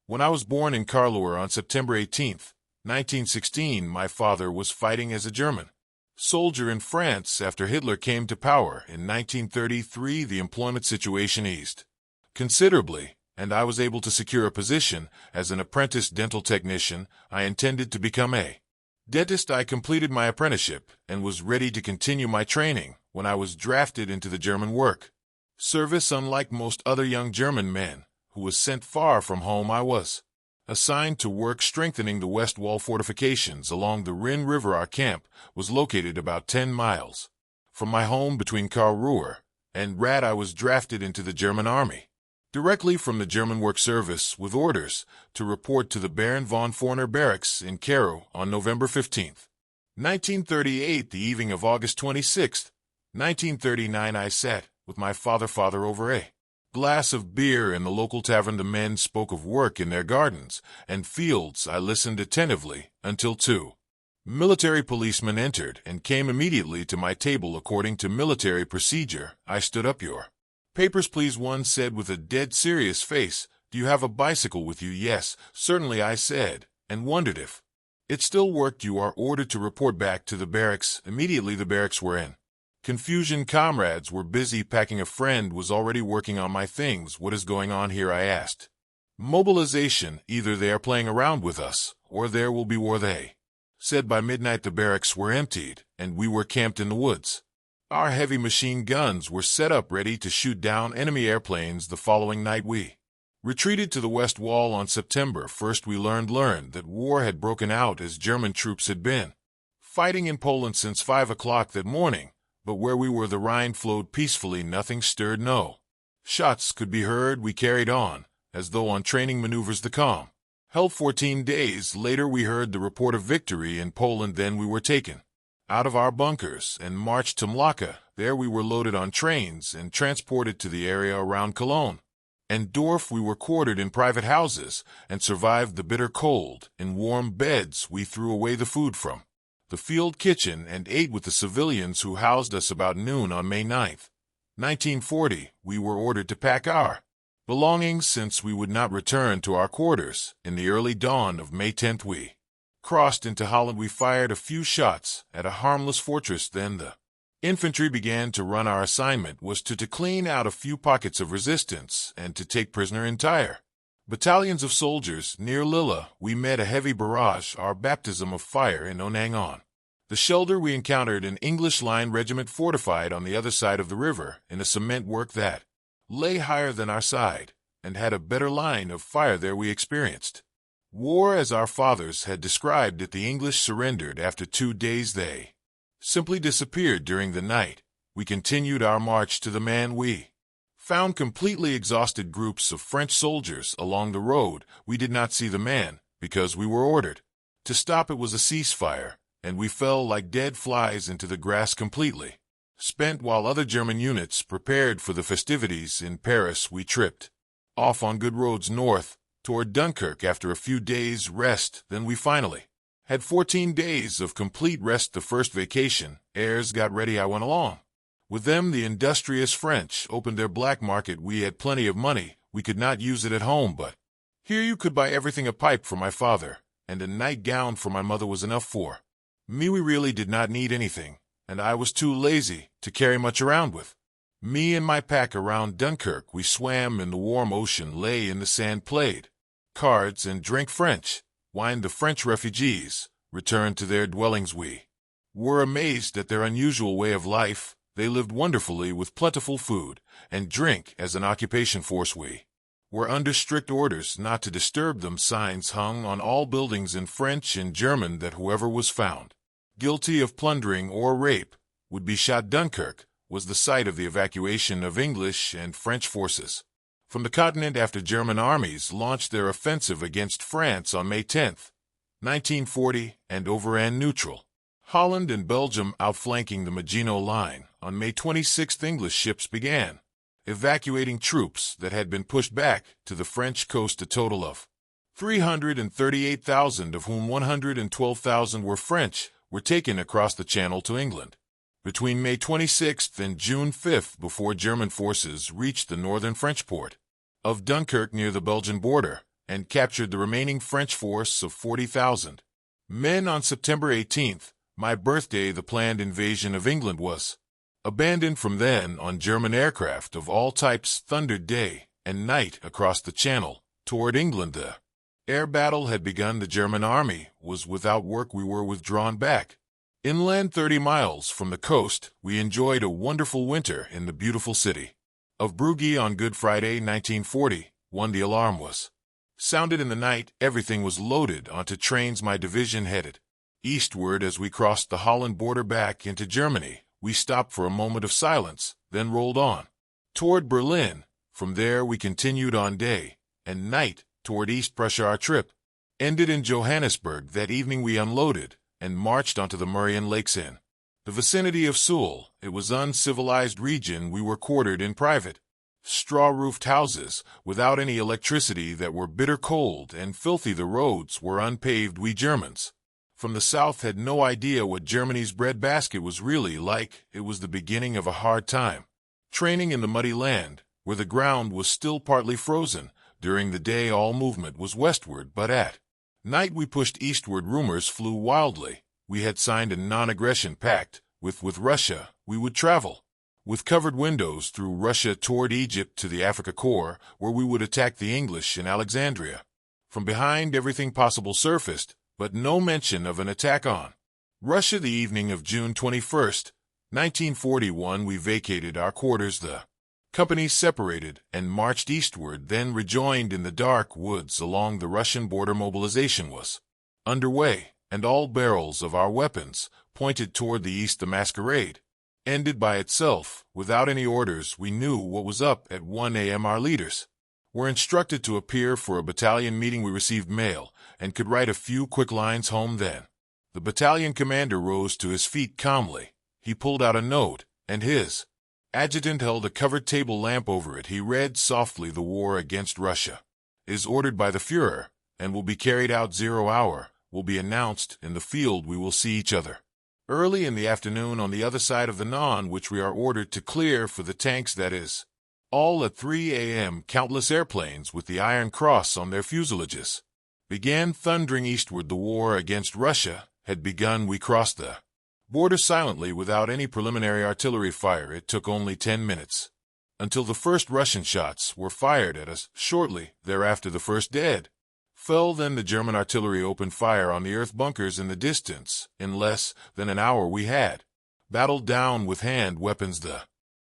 When I was born in Karlsruhe on September 18, 1916, my father was fighting as a German soldier in France after Hitler came to power. In 1933, the employment situation eased considerably, and I was able to secure a position as an apprentice dental technician. I intended to become a dentist. I completed my apprenticeship and was ready to continue my training when I was drafted into the German work service. Unlike most other young German men who was sent far from home, I was assigned to work strengthening the West Wall fortifications along the Rhine River. Our camp was located about 10 miles from my home between Karlsruhe and Rad. I was drafted into the German army directly from the German work service with orders to report to the Baron von Forner barracks in Cairo on November 15, 1938. The evening of August 26, 1939, I sat with my father over a glass of beer in the local tavern. The men spoke of work in their gardens and fields. I listened attentively until two military policemen entered and came immediately to my table. According to military procedure, I stood up. "Your papers, please," one said with a dead serious face. "Do you have a bicycle with you?" "Yes, certainly," I said, and wondered if it still worked. "You are ordered to report back to the barracks immediately." The barracks were in confusion. Comrades were busy packing. A friend was already working on my things. "What is going on here?" I asked. "Mobilization. Either they are playing around with us, or there will be war," they said. By midnight, the barracks were emptied, and we were camped in the woods. Our heavy machine guns were set up ready to shoot down enemy airplanes. The following night, we retreated to the West Wall. On September 1st, we learned that war had broken out as German troops had been fighting in Poland since 5 o'clock that morning. But where we were, the Rhine flowed peacefully. Nothing stirred. No shots could be heard. We carried on, as though on training maneuvers. The calm held. 14 days later, we heard the report of victory in Poland. Then we were taken out of our bunkers and marched to Mlaka. There we were loaded on trains and transported to the area around Cologne and Dorf. We were quartered in private houses and survived the bitter cold in warm beds. We threw away the food from the field kitchen and ate with the civilians who housed us. About noon on May 9, 1940, we were ordered to pack our belongings since we would not return to our quarters. In the early dawn of May 10, we crossed into Holland. We fired a few shots at a harmless fortress. Then the infantry began to run. Our assignment was to clean out a few pockets of resistance and to take prisoner entire battalions of soldiers. Near Lilla, we met a heavy barrage, our baptism of fire. In Onang on the Schelde, we encountered an English line regiment fortified on the other side of the river in a cement work that lay higher than our side and had a better line of fire. There we experienced war as our fathers had described it. The English surrendered after 2 days. They simply disappeared during the night. We continued our march to the man. We found completely exhausted groups of French soldiers along the road. We did not see the man because we were ordered to stop. It was a ceasefire, and we fell like dead flies into the grass, completely spent. While other German units prepared for the festivities in Paris, we tripped off on good roads north toward Dunkirk after a few days' rest. Then we finally had 14 days of complete rest. The first vacation heirs got ready. I went along with them. The industrious French opened their black market. We had plenty of money. We could not use it at home, but here you could buy everything. A pipe for my father and a nightgown for my mother was enough for me. We really did not need anything, and I was too lazy to carry much around with me and my pack. Around Dunkirk, we swam in the warm ocean, lay in the sand, played cards, and drank French wine. The French refugees returned to their dwellings. We were amazed at their unusual way of life. They lived wonderfully with plentiful food and drink as an occupation force. We were under strict orders not to disturb them. Signs hung on all buildings in French and German that whoever was found guilty of plundering or rape would be shot. Dunkirk was the site of the evacuation of English and French forces from the continent after German armies launched their offensive against France on May 10, 1940, and overran neutral Holland and Belgium, outflanking the Maginot Line. On May 26, English ships began evacuating troops that had been pushed back to the French coast. A total of 338,000, of whom 112,000 were French, were taken across the Channel to England between May 26 and June 5 before German forces reached the northern French port of Dunkirk near the Belgian border and captured the remaining French force of 40,000 men on September 18th, my birthday. The planned invasion of England was abandoned. From then on, German aircraft of all types thundered day and night across the Channel toward England. The air battle had begun. The German army was without work. We were withdrawn back inland 30 miles from the coast. We enjoyed a wonderful winter in the beautiful city of Brugge on Good Friday 1940. The alarm was sounded in the night. Everything was loaded onto trains. My division headed eastward. As we crossed the Holland border back into Germany, we stopped for a moment of silence, then rolled on toward Berlin. From there we continued on day and night toward East Prussia. Our trip ended in Johannesburg. That evening we unloaded and marched onto the Marian Lakes in the vicinity of Seoul. It was uncivilized region. We were quartered in private, straw-roofed houses without any electricity that were bitter cold and filthy. The roads were unpaved. We Germans from the south had no idea what Germany's breadbasket was really like. It was the beginning of a hard time, training in the muddy land where the ground was still partly frozen. During the day all movement was westward, but at night we pushed eastward. Rumors flew wildly. We had signed a non-aggression pact with Russia. We would travel with covered windows through Russia toward Egypt to the Africa Corps, where we would attack the English in Alexandria. From behind, everything possible surfaced, but no mention of an attack on Russia. The evening of June 21st, 1941, we vacated our quarters. The companies separated and marched eastward, then rejoined in the dark woods along the Russian border. Mobilization was underway, and all barrels of our weapons pointed toward the east. The masquerade ended by itself. Without any orders, we knew what was up. At 1 a.m. our leaders were instructed to appear for a battalion meeting. We received mail and could write a few quick lines home. Then the battalion commander rose to his feet calmly. He pulled out a note, and his adjutant held a covered table lamp over it. He read softly, "The war against Russia is ordered by the Führer and will be carried out. 0 hour will be announced. In the field we will see each other early in the afternoon on the other side of the Don, which we are ordered to clear for the tanks. That is all at 3 a.m. Countless airplanes with the Iron Cross on their fuselages began thundering eastward. The war against Russia had begun. We crossed the border silently without any preliminary artillery fire. It took only 10 minutes until the first Russian shots were fired at us. Shortly thereafter, the first dead fell. Then the German artillery opened fire on the earth bunkers in the distance. In less than an hour we had battled down with hand weapons the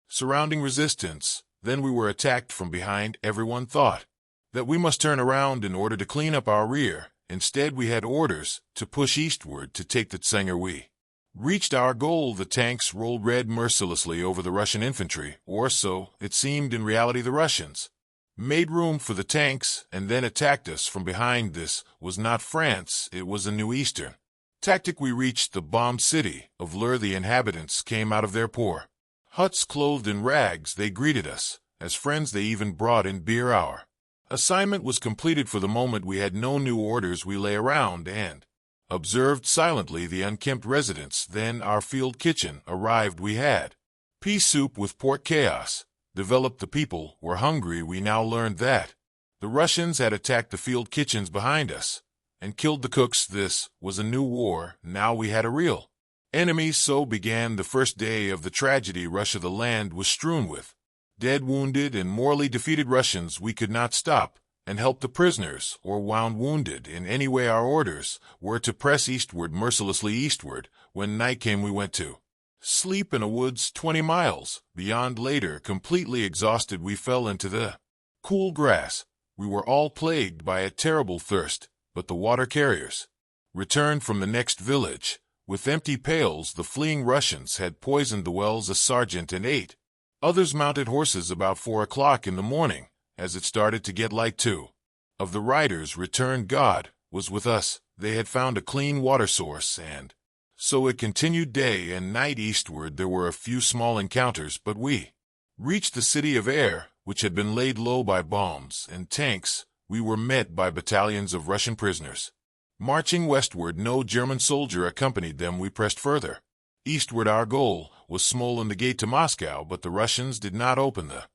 surrounding resistance. Then we were attacked from behind. Everyone thought that we must turn around in order to clean up our rear. Instead, we had orders to push eastward to take the Tsanger. We reached our goal. The tanks rolled red mercilessly over the Russian infantry, or so it seemed. In reality, the Russians made room for the tanks and then attacked us from behind. This was not France, it was a new Eastern tactic. We reached the bombed city of Lure. The inhabitants came out of their poor huts clothed in rags. They greeted us as friends. They even brought in beer. Our assignment was completed for the moment. We had no new orders. We lay around and observed silently the unkempt residents. Then our field kitchen arrived. We had pea soup with pork. Chaos developed. The people were hungry. We now learned that the Russians had attacked the field kitchens behind us and killed the cooks. This was a new war. Now we had a real enemy. So began the first day of the tragedy. Russia. The land was strewn with dead, wounded, and morally defeated Russians. We could not stop and help the prisoners or wounded in any way. Our orders were to press eastward, mercilessly eastward. When night came, we went to sleep in a woods 20 miles beyond. Later, completely exhausted, we fell into the cool grass. We were all plagued by a terrible thirst, but the water carriers returned from the next village with empty pails. The fleeing Russians had poisoned the wells. A sergeant and 8 others mounted horses about 4 o'clock in the morning. As it started to get light, 2 of the riders returned. God was with us. They had found a clean water source, and so it continued day and night eastward. There were a few small encounters, but we reached the city of Air, which had been laid low by bombs and tanks. We were met by battalions of Russian prisoners marching westward. No German soldier accompanied them. We pressed further eastward. Our goal was Smolin, the gate to Moscow, but the Russians did not open the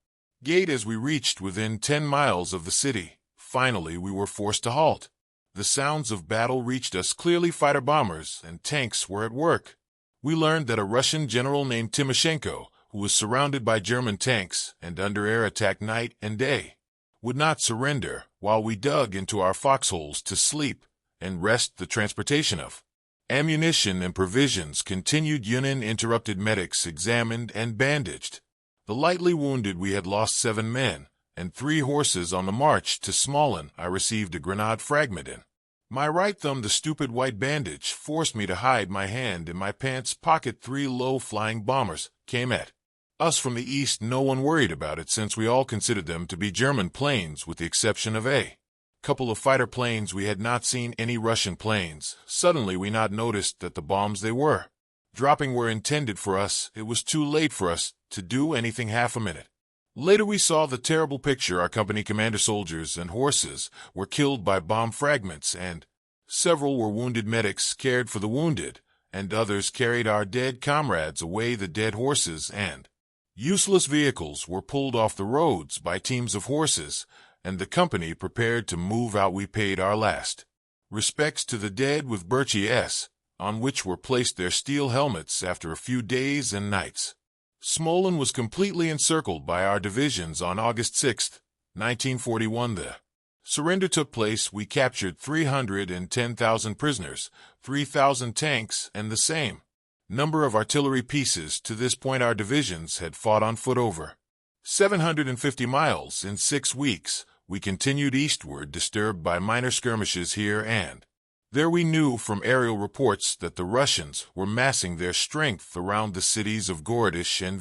gate. As we reached within 10 miles of the city, finally we were forced to halt. The sounds of battle reached us clearly. Fighter bombers and tanks were at work. We learned that a Russian general named Timoshenko, who was surrounded by German tanks and under air attack night and day, would not surrender while we dug into our foxholes to sleep and rest. The transportation of ammunition and provisions continued. Interrupted. Medics examined and bandaged the lightly wounded. We had lost 7 men and 3 horses on the march to Smolin. I received a grenade fragment in my right thumb. The stupid white bandage forced me to hide my hand in my pants pocket. 3 low-flying bombers came at us from the east. No one worried about it since we all considered them to be German planes with the exception of a couple of fighter planes. We had not seen any Russian planes. Suddenly we not noticed that the bombs they were dropping were intended for us. It was too late for us to do anything. Half a minute later we saw the terrible picture. Our company commander soldiers and horses were killed by bomb fragments and several were wounded. Medics cared for the wounded and others carried our dead comrades away. The dead horses and useless vehicles were pulled off the roads by teams of horses, and the company prepared to move out. We paid our last respects to the dead with birchy S, on which were placed their steel helmets. After a few days and nights, Smolin was completely encircled by our divisions. On August 6, 1941, the surrender took place. We captured 310,000 prisoners, 3,000 tanks, and the same number of artillery pieces. To this point our divisions had fought on foot over 750 miles in 6 weeks. We continued eastward, disturbed by minor skirmishes here and there. We knew from aerial reports that the Russians were massing their strength around the cities of Gorodish and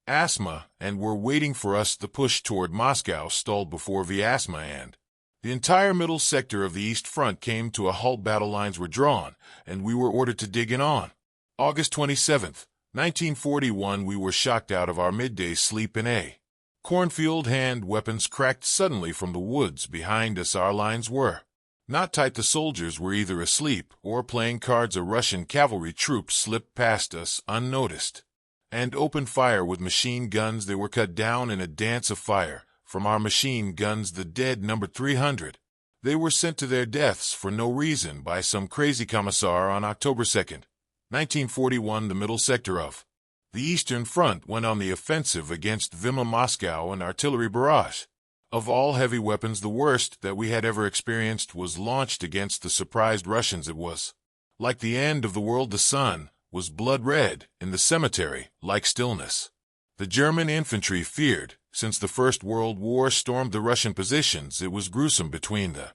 Vyazma and were waiting for us. The push toward Moscow stalled before Vyazma and the entire middle sector of the East Front came to a halt. Battle lines were drawn and we were ordered to dig in. On August 27, 1941, we were shocked out of our midday sleep in a cornfield. Hand weapons cracked suddenly from the woods behind us. Our lines were not tight. The soldiers were either asleep or playing cards. A Russian cavalry troop slipped past us unnoticed and opened fire with machine guns. They were cut down in a dance of fire from our machine guns. The dead numbered 300. They were sent to their deaths for no reason by some crazy commissar. On October 2nd, 1941, the middle sector of the Eastern Front went on the offensive against Vyazma. Moscow. An artillery barrage of all heavy weapons, the worst that we had ever experienced, was launched against the surprised Russians. It was like the end of the world. The sun was blood red in the cemetery, like stillness. The German infantry feared, since the First World War, stormed the Russian positions. It was gruesome. Between the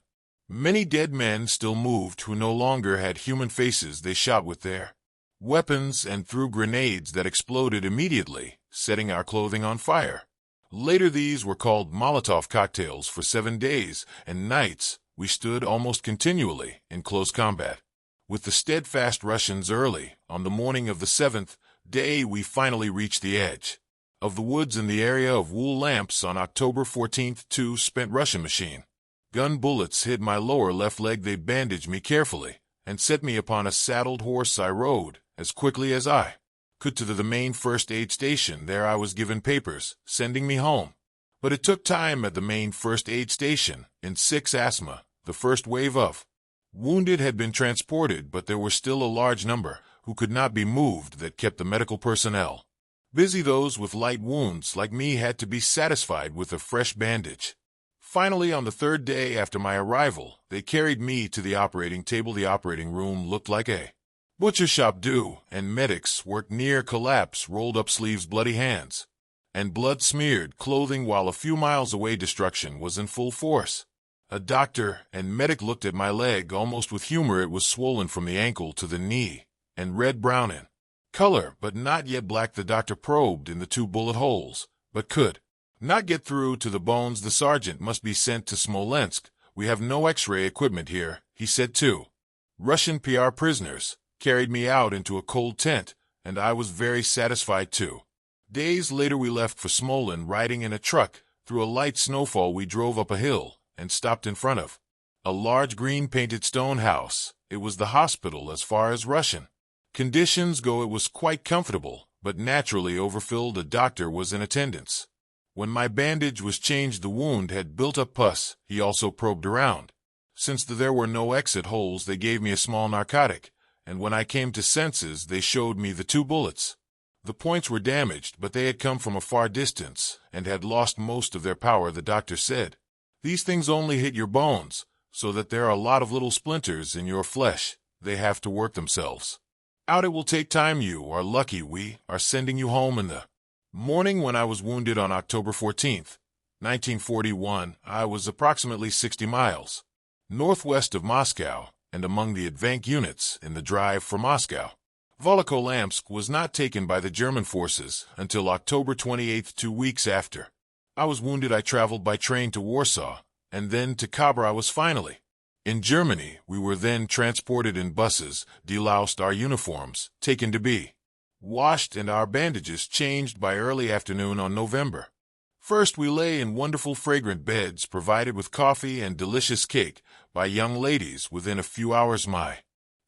many dead men still moved who no longer had human faces. They shot with their weapons and threw grenades that exploded immediately, setting our clothing on fire. Later these were called Molotov cocktails. For 7 days and nights we stood almost continually in close combat with the steadfast Russians. Early on the morning of the 7th day we finally reached the edge of the woods in the area of Wool Lamps. On October 14th, 2 spent Russian machine gun bullets hit my lower left leg. They bandaged me carefully and set me upon a saddled horse. I rode as quickly as I could to the main first aid station. There I was given papers sending me home. But it took time at the main first aid station. In Vyazma, the first wave of wounded had been transported, but there were still a large number who could not be moved. That kept the medical personnel busy. Those with light wounds like me had to be satisfied with a fresh bandage. Finally, on the 3rd day after my arrival, they carried me to the operating table. The operating room looked like a butcher shop, and medics worked near collapse, rolled up sleeves, bloody hands, and blood-smeared clothing, while a few miles away destruction was in full force. A doctor and medic looked at my leg almost with humor. It was swollen from the ankle to the knee and red-brown in color, but not yet black. The doctor probed in the 2 bullet holes, but could not get through to the bones. The sergeant must be sent to Smolensk. We have no X-ray equipment here, he said. 2 Russian PR prisoners carried me out into a cold tent, and I was very satisfied. 2 days later we left for Smolin, riding in a truck. Through a light snowfall we drove up a hill and stopped in front of a large green-painted stone house. It was the hospital as far as Russian conditions go. It was quite comfortable, but naturally overfilled. A doctor was in attendance. When my bandage was changed, the wound had built up pus. He also probed around. Since there were no exit holes, they gave me a small narcotic, and when I came to senses, they showed me the 2 bullets. The points were damaged, but they had come from a far distance and had lost most of their power, the doctor said. These things only hit your bones, so that there are a lot of little splinters in your flesh. They have to work themselves out. It will take time. You are lucky we are sending you home in the morning. When I was wounded on October 14th, 1941, I was approximately 60 miles northwest of Moscow and among the advanced units in the drive for Moscow. Volokholamsk was not taken by the German forces until October 28th, 2 weeks after I was wounded. I traveled by train to Warsaw and then to Kabul. I was finally in Germany. We were then transported in buses, deloused, our uniforms taken to be washed, and our bandages changed by early afternoon on November 1st. We lay in wonderful fragrant beds provided with coffee and delicious cake by young ladies. Within a few hours, my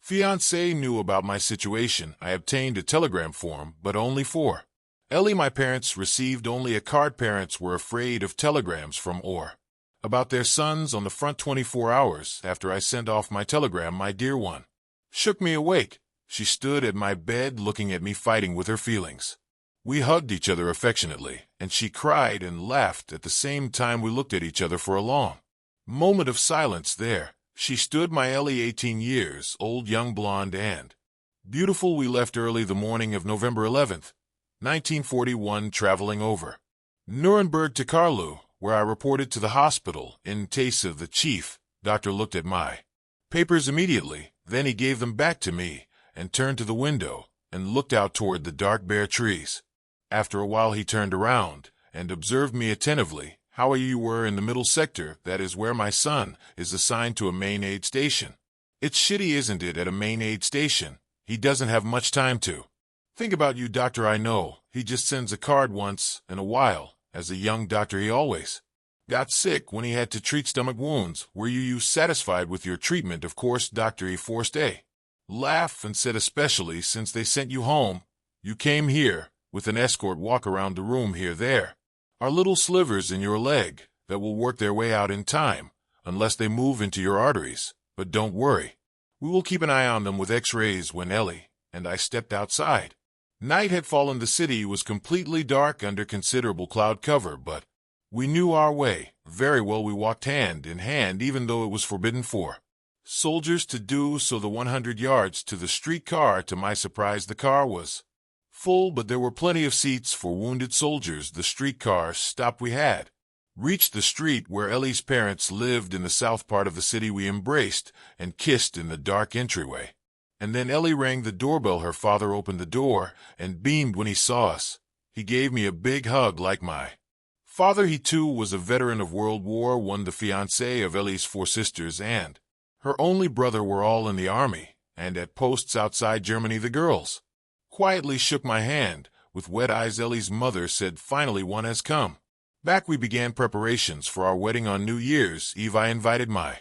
fiancé knew about my situation. I obtained a telegram form, but only for Ellie. My parents received only a card. Parents were afraid of telegrams from or about their sons on the front. 24 hours after I sent off my telegram, my dear one shook me awake. She stood at my bed looking at me, fighting with her feelings. We hugged each other affectionately, and she cried and laughed at the same time. We looked at each other for a long moment of silence. There she stood, my Ellie, 18 years old, young, blonde, and beautiful. We left early the morning of November 11th, 1941, traveling over Nuremberg to Karlu, where I reported to the hospital in Tesa. The chief doctor looked at my papers immediately. Then he gave them back to me and turned to the window and looked out toward the dark, bare trees. After a while, he turned around and observed me attentively. How are you? You were in the middle sector. That is where my son is assigned to a main aid station. It's shitty, isn't it, at a main aid station? He doesn't have much time to think about you, doctor. I know. He just sends a card once in a while. As a young doctor, he always got sick when he had to treat stomach wounds. Were you satisfied with your treatment? Of course, doctor. He forced a laugh and said, especially since they sent you home. You came here with an escort. Walk around the room here. There are little slivers in your leg that will work their way out in time, unless they move into your arteries. But don't worry. We will keep an eye on them with x-rays. When Ellie and I stepped outside, night had fallen. The city was completely dark under considerable cloud cover, but we knew our way very well. We walked hand in hand, even though it was forbidden for soldiers to do so. The 100 yards to the streetcar. To my surprise, the car was full, but there were plenty of seats for wounded soldiers. The streetcar stopped. We had reached the street where Ellie's parents lived in the south part of the city. We embraced and kissed in the dark entryway. And then Ellie rang the doorbell. Her father opened the door and beamed when he saw us. He gave me a big hug like my father. He too was a veteran of World War I. The fiancé of Ellie's 4 sisters and her only brother were all in the army and at posts outside Germany. The girls quietly shook my hand with wet eyes. Ellie's mother said, finally one has come back. We began preparations for our wedding on New Year's Eve. I invited my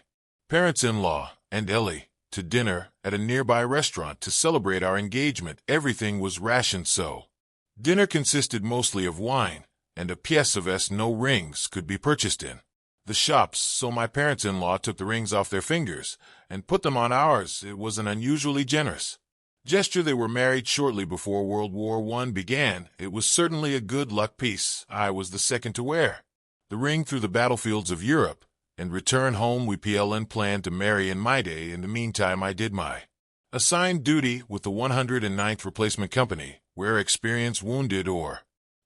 parents-in-law and Ellie to dinner at a nearby restaurant to celebrate our engagement. Everything was rationed, so dinner consisted mostly of wine and a pièce of S. No rings could be purchased in the shops, so my parents-in-law took the rings off their fingers and put them on ours. It was an unusually generous gesture. They were married shortly before World War I began. It was certainly a good luck piece. I was the second to wear the ring through the battlefields of Europe and return home. We planned to marry in my day. In the meantime, I did my assigned duty with the 109th Replacement Company, where experienced wounded or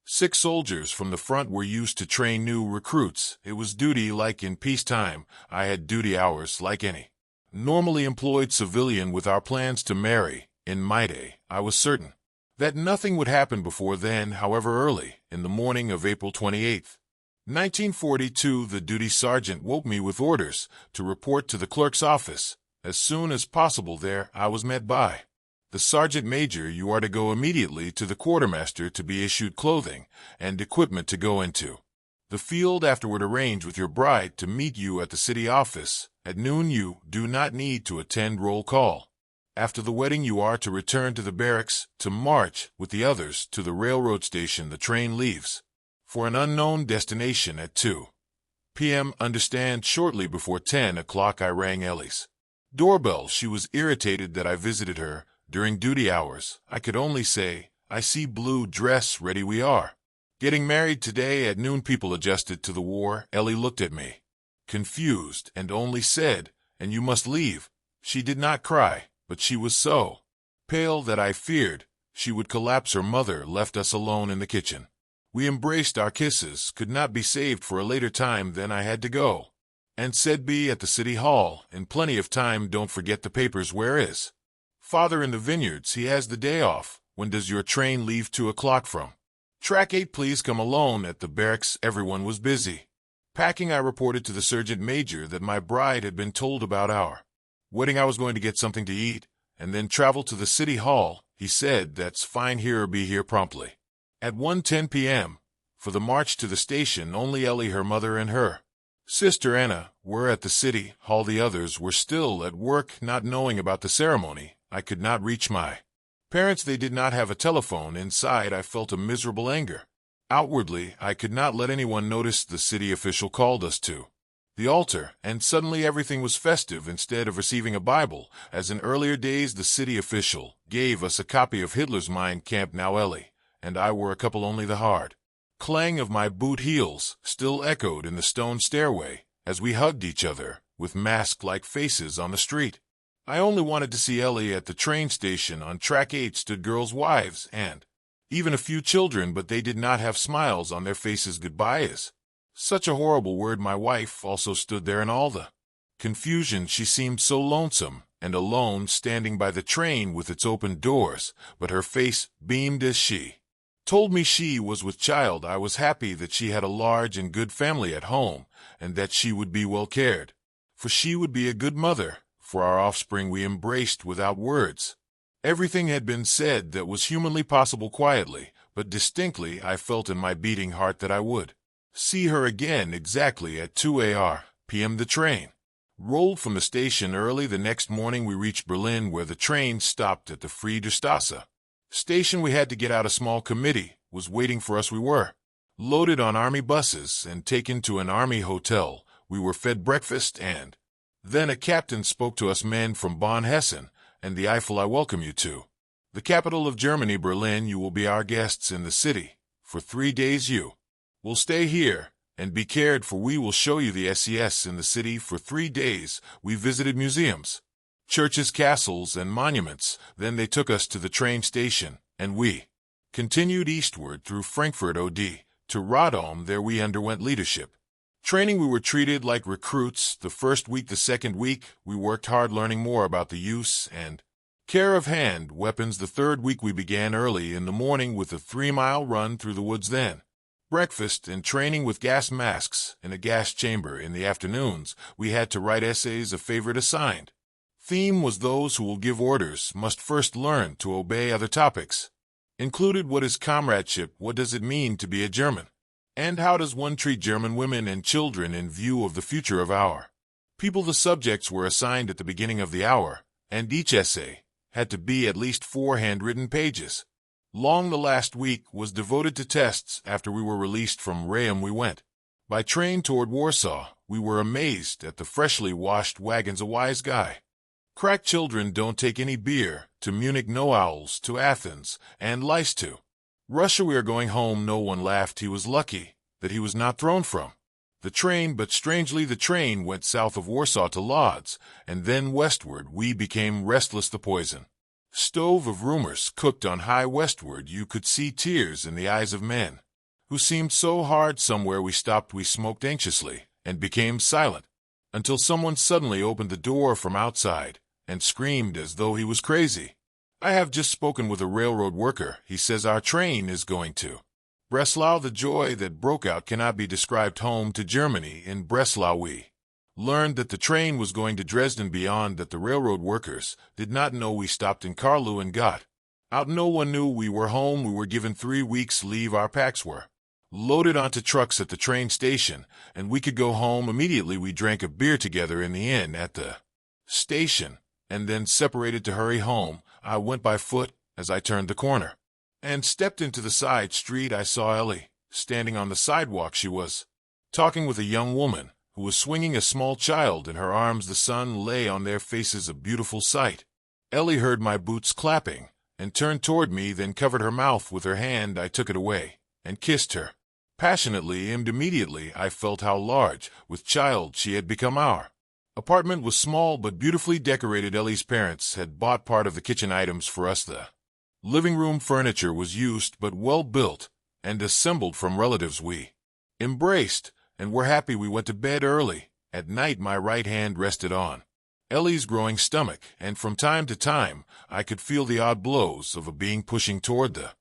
sick soldiers from the front were used to train new recruits. It was duty like in peacetime. I had duty hours like any normally employed civilian. With our plans to marry in my day, I was certain that nothing would happen before then. However, early in the morning of April 28th, 1942, the duty sergeant woke me with orders to report to the clerk's office. As soon as possible there, I was met by the sergeant major. You are to go immediately to the quartermaster to be issued clothing and equipment to go into the field. Afterward, arrange with your bride to meet you at the city office at noon. You do not need to attend roll call. After the wedding, you are to return to the barracks to march with the others to the railroad station. The train leaves for an unknown destination at 2 p.m. Understand, shortly before 10 o'clock I rang Ellie's doorbell. She was irritated that I visited her during duty hours. I could only say, "I see blue dress ready, we are getting married today at noon." People adjusted to the war. Ellie looked at me, confused, and only said, "And you must leave." She did not cry, but she was so pale that I feared she would collapse. Her mother left us alone in the kitchen. We embraced. Our kisses could not be saved for a later time. Then I had to go and said, "Be at the city hall in plenty of time. Don't forget the papers." "Where is Father?" "In the vineyards. He has the day off." "When does your train leave?" 2 o'clock from track 8. "Please come alone." At the barracks, everyone was busy packing. I reported to the sergeant major that my bride had been told about our wedding. I was going to get something to eat and then travel to the city hall. He said, "That's fine, here or be here promptly at 1:10 p.m. for the march to the station." Only Ellie, her mother, and her sister Anna were at the city hall. The others were still at work. Not knowing about the ceremony, I could not reach my parents. They did not have a telephone. Inside, I felt a miserable anger. Outwardly, I could not let anyone notice. The city official called us to the altar, and suddenly everything was festive. Instead of receiving a Bible, as in earlier days, the city official gave us a copy of Hitler's Mein Kampf. Now Ellie and I were a couple. Only the hard clang of my boot heels still echoed in the stone stairway as we hugged each other with mask-like faces on the street. I only wanted to see Ellie. At the train station on track 8 stood girls' wives and even a few children, but they did not have smiles on their faces. Goodbye is such a horrible word. My wife also stood there in all the confusion. She seemed so lonesome and alone, standing by the train with its open doors, but her face beamed as she told me she was with child. I was happy that she had a large and good family at home, and that she would be well cared for. She would be a good mother for our offspring. We embraced without words. Everything had been said that was humanly possible. Quietly, but distinctly, I felt in my beating heart that I would see her again exactly at 2 p.m. The train rolled from the station early. The next morning we reached Berlin, where the train stopped at the Friedrichstrasse station. We had to get out. A small committee was waiting for us. We were loaded on army buses and taken to an army hotel. We were fed breakfast, and then a captain spoke to us men from Bonn, Hessen, and the Eifel. "I welcome you to the capital of Germany, Berlin. You will be our guests in the city for 3 days. You will stay here and be cared for. We will show you the SES in the city for 3 days. We visited museums, churches, castles, and monuments. Then they took us to the train station, and we continued eastward through Frankfurt OD to Rotterdam. There we underwent leadership training. We were treated like recruits the first week. The second week, we worked hard learning more about the use and care of hand weapons. The third week, we began early in the morning with a 3-mile run through the woods. Then breakfast and training with gas masks in a gas chamber. In the afternoons, we had to write essays. A favorite assigned theme was "Those who will give orders must first learn to obey." Other topics included what is comradeship, what does it mean to be a German, and how does one treat German women and children in view of the future of our people. The subjects were assigned at the beginning of the hour, and each essay had to be at least 4 handwritten pages long. The last week was devoted to tests. After we were released from Rayam, we went by train toward Warsaw. We were amazed at the freshly washed wagons. A wise guy cracked, "Children, don't take any beer to Munich, no owls to Athens, and lice to Russia. We are going home." No one laughed. He was lucky that he was not thrown from the train, but strangely the train went south of Warsaw to Lodz, and then westward. We became restless. The poison stove of rumors cooked on high westward. You could see tears in the eyes of men who seemed so hard. Somewhere we stopped. We smoked anxiously and became silent until someone suddenly opened the door from outside and screamed as though he was crazy. "I have just spoken with a railroad worker. He says our train is going to Breslau." The joy that broke out cannot be described. Home to Germany. In Breslau we learned that the train was going to Dresden. Beyond that, the railroad workers did not know. We stopped in Karlu and got out. No one knew we were home. We were given 3 weeks' leave. Our packs were loaded onto trucks at the train station, and we could go home immediately. We drank a beer together in the inn at the station, and then separated to hurry home. I went by foot. As I turned the corner and stepped into the side street, I saw Ellie Standing on the sidewalk, she was talking with a young woman who was swinging a small child in her arms. The sun lay on their faces, a beautiful sight. Ellie heard my boots clapping and turned toward me, then covered her mouth with her hand. I took it away and kissed her passionately, and immediately I felt how large, with child, she had become. Our apartment was small but beautifully decorated. Ellie's parents had bought part of the kitchen items for us. The living room furniture was used but well built and assembled from relatives. We embraced and were happy. We went to bed early. At night, my right hand rested on Ellie's growing stomach, and from time to time I could feel the odd blows of a being pushing toward the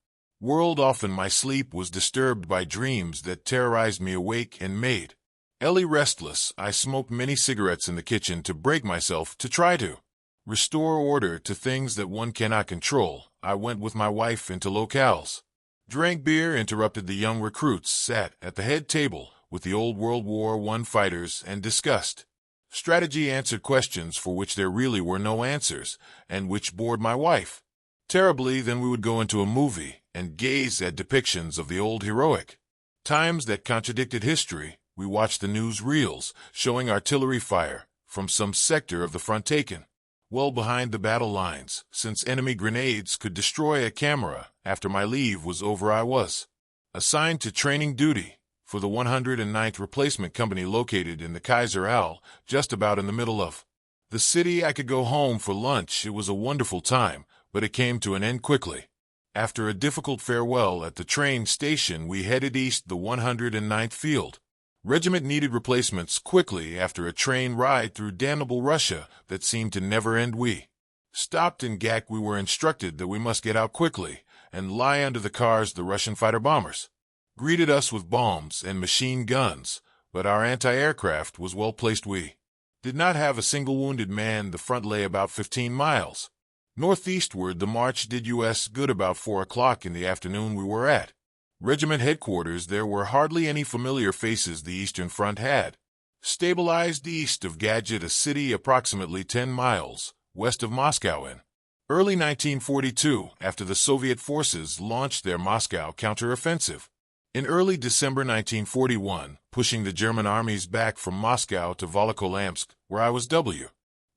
world. Often my sleep was disturbed by dreams that terrorized me awake and made Ellie restless. I smoked many cigarettes in the kitchen to break myself, to try to restore order to things that one cannot control. I went with my wife into locales, drank beer, interrupted the young recruits, sat at the head table with the old World War I fighters, and discussed strategy, answered questions for which there really were no answers, and which bored my wife terribly. Then we would go into a movie and gaze at depictions of the old heroic times that contradicted history. We watched the news reels showing artillery fire from some sector of the front taken well behind the battle lines, since enemy grenades could destroy a camera. After my leave was over, I was assigned to training duty for the 109th Replacement Company, located in the Kaiser Al, just about in the middle of the city. I could go home for lunch. It was a wonderful time, but it came to an end quickly. After a difficult farewell at the train station, we headed east. The 109th Field Regiment needed replacements quickly after a train ride through damnable Russia that seemed to never end. We stopped in Gak. We were instructed that we must get out quickly and lie under the cars. The Russian fighter bombers greeted us with bombs and machine guns, but our anti-aircraft was well placed. We did not have a single wounded man. The front lay about 15 miles northeastward. The march did us good. About 4 o'clock in the afternoon, we were at regiment headquarters. There were hardly any familiar faces. The Eastern Front had stabilized east of Gadget, a city approximately 10 miles west of Moscow, in early 1942, after the Soviet forces launched their Moscow counteroffensive in early December 1941, pushing the German armies back from Moscow to Volokholamsk, where I was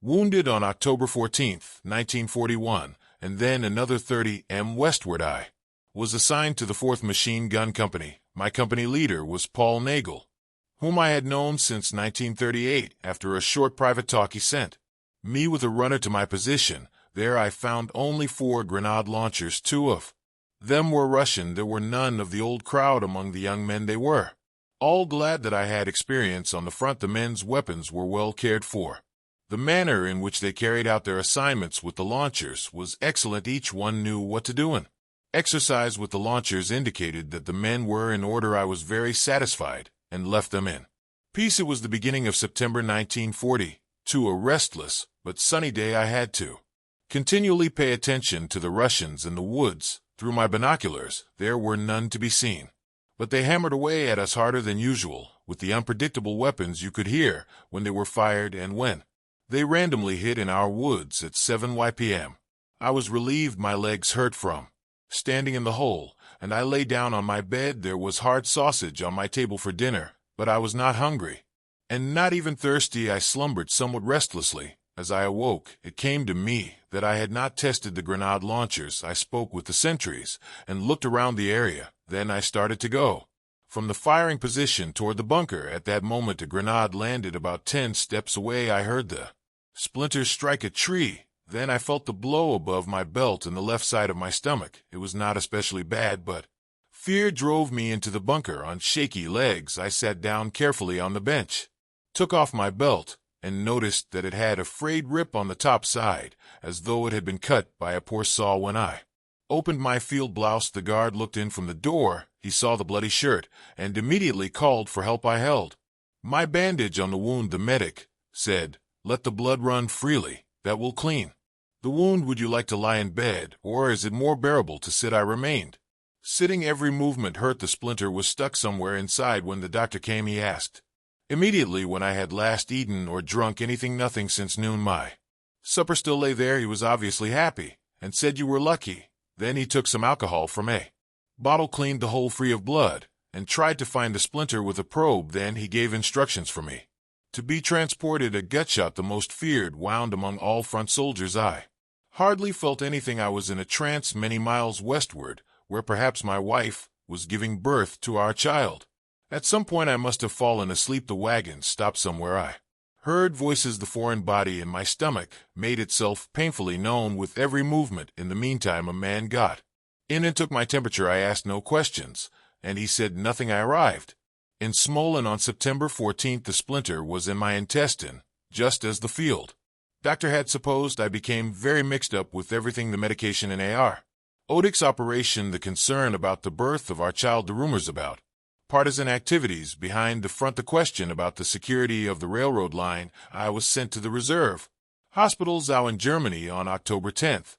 wounded on October 14, 1941, and then another 30 m westward. I was assigned to the 4th Machine Gun Company. My company leader was Paul Nagel, whom I had known since 1938. After a short private talk, he sent me with a runner to my position. There I found only 4 grenade launchers. 2 of them were Russian. There were none of the old crowd among the young men. They were all glad that I had experience on the front. The men's weapons were well cared for. The manner in which they carried out their assignments with the launchers was excellent. Each one knew what to do, and exercise with the launchers indicated that the men were in order. I was very satisfied and left them in peace. It was the beginning of September 1940. To a restless but sunny day, I had to continually pay attention to the Russians in the woods. Through my binoculars, there were none to be seen, but they hammered away at us harder than usual with the unpredictable weapons. You could hear when they were fired and when they randomly hit in our woods at 7 p.m. I was relieved. My legs hurt from standing in the hole, and I lay down on my bed. There was hard sausage on my table for dinner, but I was not hungry, and not even thirsty. I slumbered somewhat restlessly. As I awoke, it came to me that I had not tested the grenade launchers. I spoke with the sentries and looked around the area. Then I started to go from the firing position toward the bunker. At that moment, a grenade landed about 10 steps away. I heard the splinters strike a tree. Then I felt the blow above my belt and the left side of my stomach. It was not especially bad, but fear drove me into the bunker. On shaky legs, I sat down carefully on the bench, took off my belt, and noticed that it had a frayed rip on the top side, as though it had been cut by a poor saw. When I opened my field blouse, the guard looked in from the door. He saw the bloody shirt and immediately called for help. I held my bandage on the wound. The medic said, "Let the blood run freely. That will clean the wound. Would you like to lie in bed, or is it more bearable to sit?" I remained sitting. Every movement hurt. The splinter was stuck somewhere inside. When the doctor came, he asked immediately when I had last eaten or drunk anything. Nothing since noon. My supper still lay there. He was obviously happy and said, "You were lucky." Then he took some alcohol from a bottle, cleaned the hole free of blood, and tried to find the splinter with a probe. Then he gave instructions for me to be transported. A gutshot, the most feared, wound among all front soldiers. I hardly felt anything. I was in a trance many miles westward, where perhaps my wife was giving birth to our child. At some point I must have fallen asleep. The wagon stopped somewhere. I heard voices. The foreign body in my stomach made itself painfully known with every movement. In the meantime, a man got in and took my temperature. I asked no questions, and he said nothing. I arrived in Smolin on September 14th. The splinter was in my intestine, just as the field doctor had supposed. I became very mixed up with everything, the medication and A.R. Odik's operation, the concern about the birth of our child, the rumors about partisan activities behind the front, the question about the security of the railroad line. I was sent to the reserve hospital Zau in Germany on October 10th,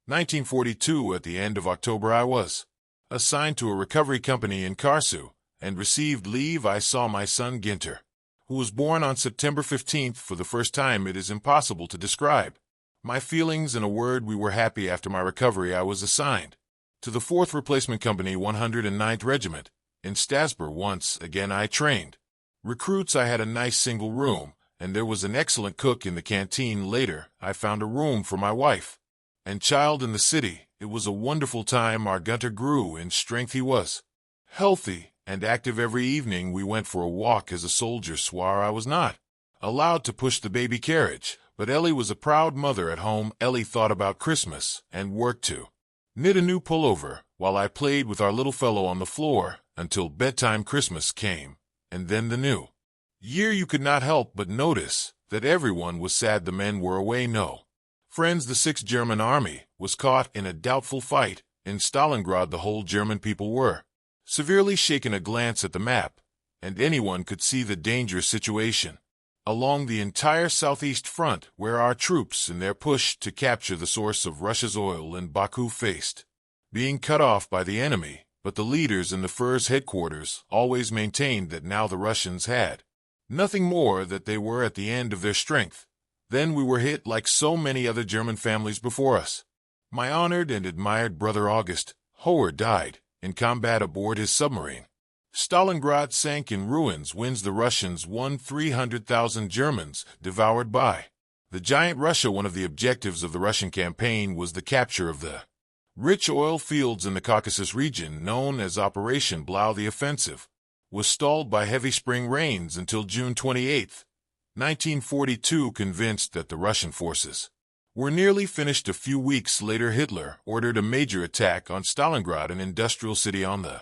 1942. At the end of October, I was assigned to a recovery company in Karsu and received leave. I saw my son Ginter, who was born on September 15th, for the first time. It is impossible to describe my feelings in a word. We were happy. After my recovery, I was assigned to the 4th Replacement Company, 109th Regiment, in Stasbur. Once again I trained recruits. I had a nice single room, and there was an excellent cook in the canteen. Later, I found a room for my wife and child in the city. It was a wonderful time. Our Gunter grew in strength. He was healthy and active. Every evening we went for a walk. As a soldier swore, I was not allowed to push the baby carriage, but Ellie was a proud mother at home. Ellie thought about Christmas and worked to knit a new pullover, while I played with our little fellow on the floor until bedtime. Christmas came, and then the new year. You could not help but notice that everyone was sad. The men were away. No friends. The 6th German Army was caught in a doubtful fight in Stalingrad. The whole German people were severely shaken. A glance at the map, and anyone could see the dangerous situation along the entire southeast front, where our troops, in their push to capture the source of Russia's oil in Baku, faced being cut off by the enemy. But the leaders in the Furs headquarters always maintained that now the Russians had nothing more, that they were at the end of their strength. Then we were hit like so many other German families before us. My honored and admired brother August Hoher died in combat aboard his submarine. Stalingrad sank in ruins. Winds. The Russians won. 300,000 Germans devoured by the giant Russia. One of the objectives of the Russian campaign was the capture of the rich oil fields in the Caucasus region, known as Operation Blau. The offensive was stalled by heavy spring rains until June 28, 1942. Convinced that the Russian forces were nearly finished, a few weeks later Hitler ordered a major attack on Stalingrad, an industrial city on the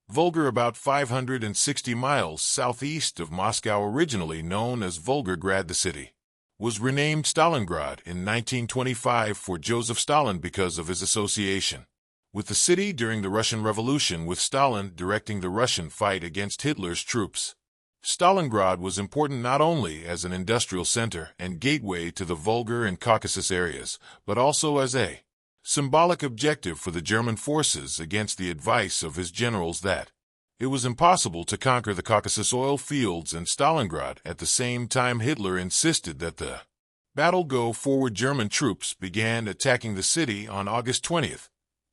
Volga, about 560 miles southeast of Moscow. Originally known as Volgograd, the city was renamed Stalingrad in 1925 for Joseph Stalin because of his association with the city during the Russian Revolution, with Stalin directing the Russian fight against Hitler's troops. Stalingrad was important not only as an industrial center and gateway to the Volga and Caucasus areas, but also as a symbolic objective for the German forces against the advice of his generals that it was impossible to conquer the Caucasus oil fields and Stalingrad. At the same time, Hitler insisted that the battle go forward. German troops began attacking the city on August 20th,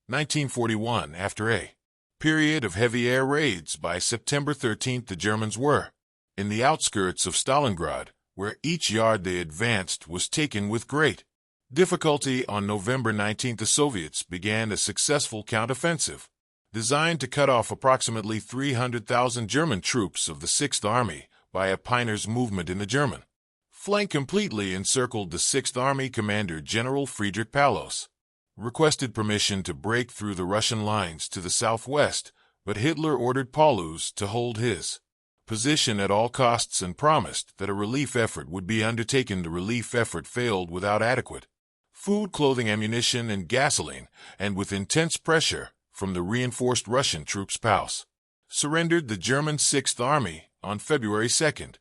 1941. After a period of heavy air raids, by September 13th the Germans were in the outskirts of Stalingrad, where each yard they advanced was taken with great difficulty. On November 19th the Soviets began a successful counteroffensive designed to cut off approximately 300,000 German troops of the 6th Army by a Piners movement in the German flank. Completely encircled the 6th Army. Commander General Friedrich Paulus requested permission to break through the Russian lines to the southwest, but Hitler ordered Paulus to hold his position at all costs and promised that a relief effort would be undertaken. The relief effort failed without adequate food, clothing, ammunition, and gasoline, and with intense pressure from the reinforced Russian troops. Paulus surrendered the German 6th Army on February 2nd,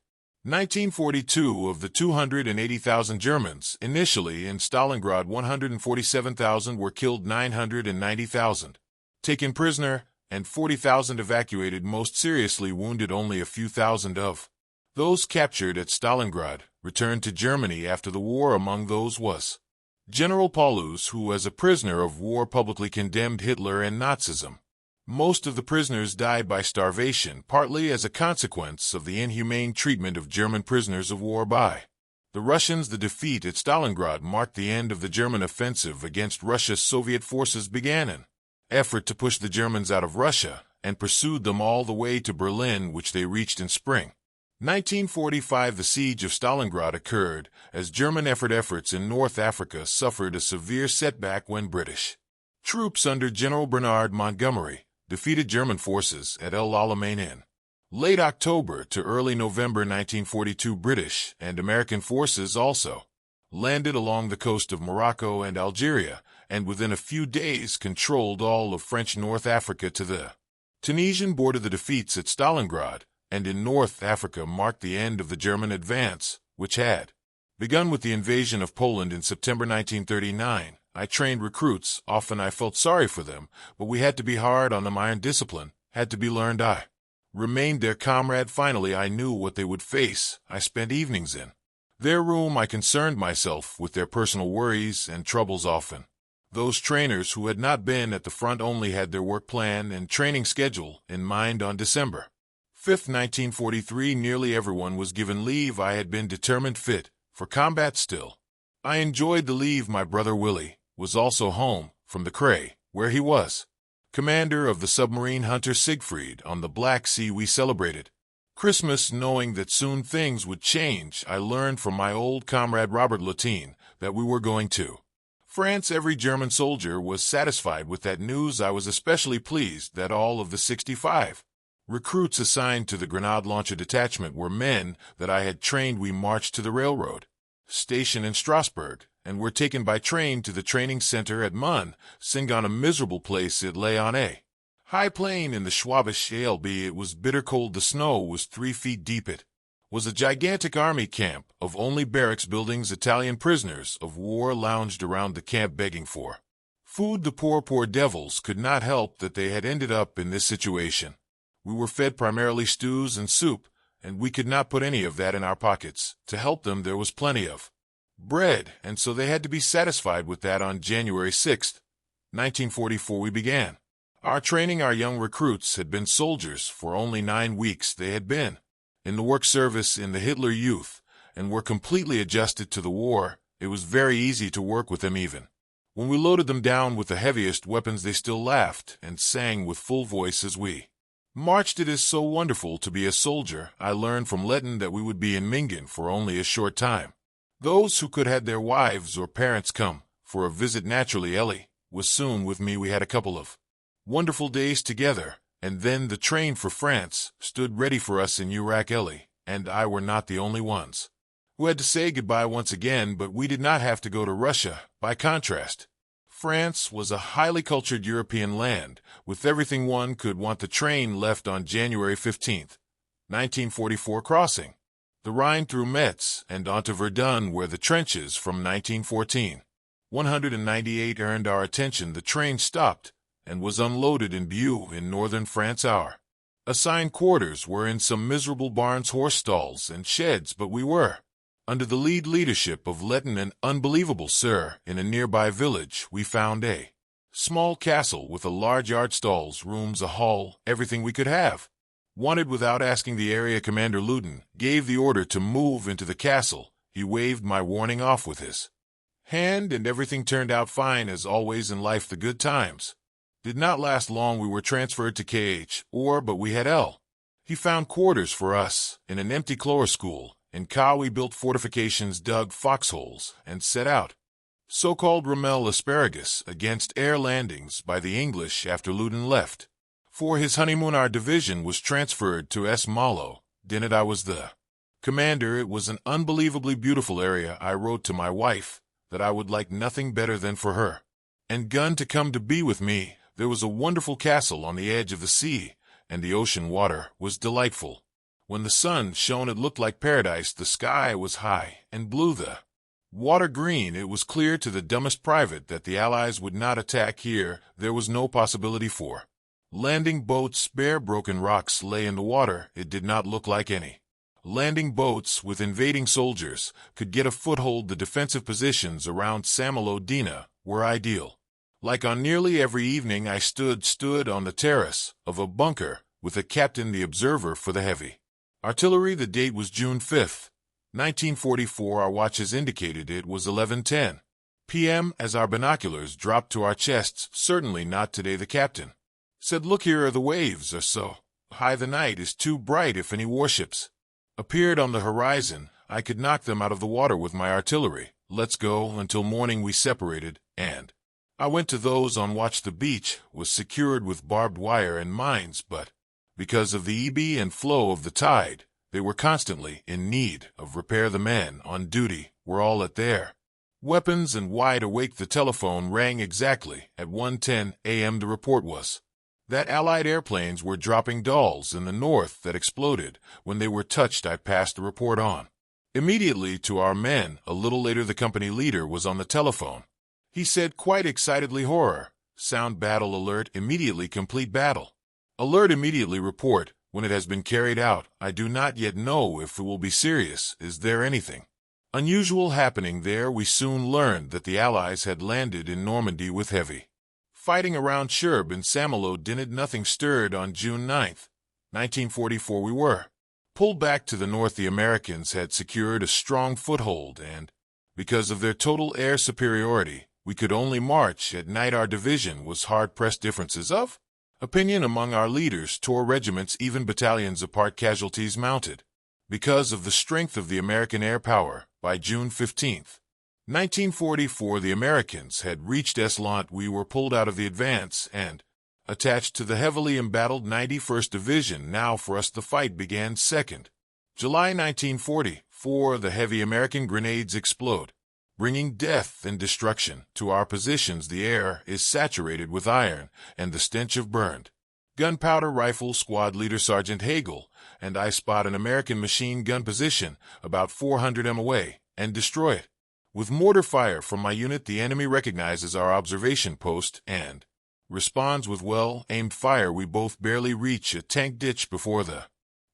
1942. Of the 280,000 Germans initially in Stalingrad, 147,000 were killed, 990,000 taken prisoner, and 40,000 evacuated. Most seriously wounded, only a few thousand of those captured at Stalingrad returned to Germany after the war. Among those was General Paulus, who as a prisoner of war publicly condemned Hitler and Nazism. Most of the prisoners died by starvation, partly as a consequence of the inhumane treatment of German prisoners of war by the Russians. The defeat at Stalingrad marked the end of the German offensive against Russia. Soviet forces began an effort to push the Germans out of Russia and pursued them all the way to Berlin, which they reached in spring 1945. The siege of Stalingrad occurred as German efforts in North Africa suffered a severe setback when British troops under General Bernard Montgomery defeated German forces at El Alamein in late October to early November 1942. British and American forces also landed along the coast of Morocco and Algeria, and within a few days controlled all of French North Africa to the Tunisian border. The defeats at Stalingrad and in North Africa marked the end of the German advance, which had begun with the invasion of Poland in September 1939. I trained recruits. Often I felt sorry for them, but we had to be hard on them. Iron discipline had to be learned. I remained their comrade. Finally, I knew what they would face. I spent evenings in their room. I concerned myself with their personal worries and troubles. Often those trainers who had not been at the front only had their work plan and training schedule in mind. On December 5th, 1943, nearly everyone was given leave. I had been determined fit for combat still. I enjoyed the leave. My brother Willie was also home from the Cray, where he was commander of the submarine hunter Siegfried on the Black Sea. We celebrated Christmas knowing that soon things would change. I learned from my old comrade Robert Latine that we were going to France. Every German soldier was satisfied with that news. I was especially pleased that all of the 65 recruits assigned to the grenade launcher detachment were men that I had trained. We marched to the railroad station in Strasbourg and were taken by train to the training center at Mustang, a miserable place. It lay on a high plain in the Schwabisch Alb. It was bitter cold. The snow was 3 feet deep. It was a gigantic army camp of only barracks buildings. Italian prisoners of war lounged around the camp begging for food. The poor devils could not help that they had ended up in this situation. We were fed primarily stews and soup, and we could not put any of that in our pockets. To help them, there was plenty of bread, and so they had to be satisfied with that. On January 6, 1944, we began our training. Our young recruits had been soldiers for only 9 weeks. They had been in the work service in the Hitler Youth and were completely adjusted to the war. It was very easy to work with them. Even when we loaded them down with the heaviest weapons, they still laughed and sang with full voice as we marched. It is so wonderful to be a soldier. I learned from Letton that we would be in Mingen for only a short time. Those who could had their wives or parents come for a visit. Naturally, Ellie was soon with me. We had a couple of wonderful days together, and then the train for France stood ready for us in Iraq. Ellie and I were not the only ones who had to say goodbye once again, but we did not have to go to Russia. By contrast, France was a highly cultured European land with everything one could want. The train left on January 15, 1944, crossing the Rhine through Metz and onto Verdun, where the trenches from 1914. 198 earned our attention. The train stopped and was unloaded in Bieux in northern France. Our assigned quarters were in some miserable barns, horse stalls, and sheds, but we were under the leadership of Letton and unbelievable sir. In a nearby village, we found a small castle with a large yard, stalls, rooms, a hall, everything we could have wanted. Without asking, the area commander Luden gave the order to move into the castle. He waved my warning off with his hand, and everything turned out fine. As always in life, the good times did not last long. We were transferred to but we had He found quarters for us in an empty cloer school. In Ka we built fortifications, dug foxholes, and set out so-called Rommel asparagus against air landings by the English after Luden left for his honeymoon. Our division was transferred to S. Malo. Dinnet I was the commander. It was an unbelievably beautiful area. I wrote to my wife that I would like nothing better than for her and Gunn to come to be with me. There was a wonderful castle on the edge of the sea, and the ocean water was delightful. When the sun shone, it looked like paradise. The sky was high and blue, the water green. It was clear to the dumbest private that the Allies would not attack here. There was no possibility for landing boats. Bare broken rocks lay in the water. It did not look like any landing boats with invading soldiers could get a foothold. The defensive positions around Samolodina were ideal. Like on nearly every evening, I stood on the terrace of a bunker with a captain the observer for the heavy artillery. The date was June 5th, 1944. Our watches indicated it was 11:10 p.m. as our binoculars dropped to our chests. Certainly not today, the captain said. Look, here are the waves are so high, the night is too bright. If any warships appeared on the horizon, I could knock them out of the water with my artillery. Let's go. Until morning we separated, and I went to those on watch. The beach was secured with barbed wire and mines, but because of the ebb and flow of the tide, they were constantly in need of repair. The men on duty were all at their weapons and wide awake. The telephone rang exactly at 1:10 a.m. The report was that Allied airplanes were dropping dolls in the north that exploded when they were touched. I passed the report on immediately to our men. A little later, the company leader was on the telephone. He said quite excitedly, "Horror. Sound battle alert. Immediately complete battle alert. Immediately report when it has been carried out. I do not yet know if it will be serious. Is there anything unusual happening there?" We soon learned that the Allies had landed in Normandy with heavy fighting around Cherbourg and Saint-Malo. Nothing stirred on June 9th, 1944. We were pulled back to the north. The Americans had secured a strong foothold, and because of their total air superiority, we could only march at night. Our division was hard-pressed. Differences of opinion among our leaders tore regiments, even battalions apart. Casualties mounted because of the strength of the American air power. By June 15th, 1944, the Americans had reached Eslant. We were pulled out of the advance and attached to the heavily embattled 91st Division. Now for us the fight began. 2nd July 1944, the heavy American grenades explode, bringing death and destruction to our positions. The air is saturated with iron and the stench of burned gunpowder. Rifle squad leader Sergeant Hagel and I spot an American machine gun position about 400 m away and destroy it. With mortar fire from my unit, the enemy recognizes our observation post and responds with well-aimed fire. We both barely reach a tank ditch before the